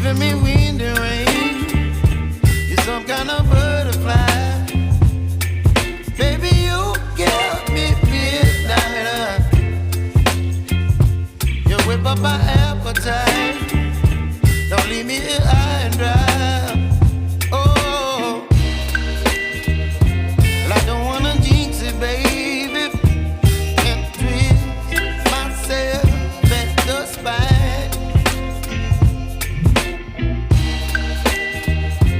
giving me wind and rain. You're some kind of butterfly. Baby, you give me midnight. You whip up my appetite. Don't leave me here high and dry. Oh, well, I don't wanna jinx it, baby, and twist myself at the spine.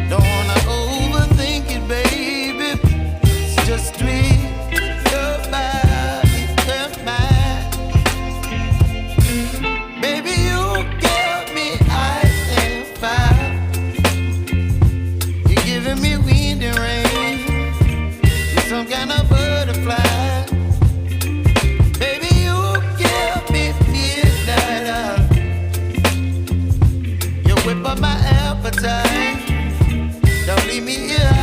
Don't wanna overthink it, baby. It's just twist your body and mine. Baby, you give me ice and fire. You're giving me wind and rain. You're some kind of butterfly. Baby, you give me midnight. You whip up my appetite. Don't leave me here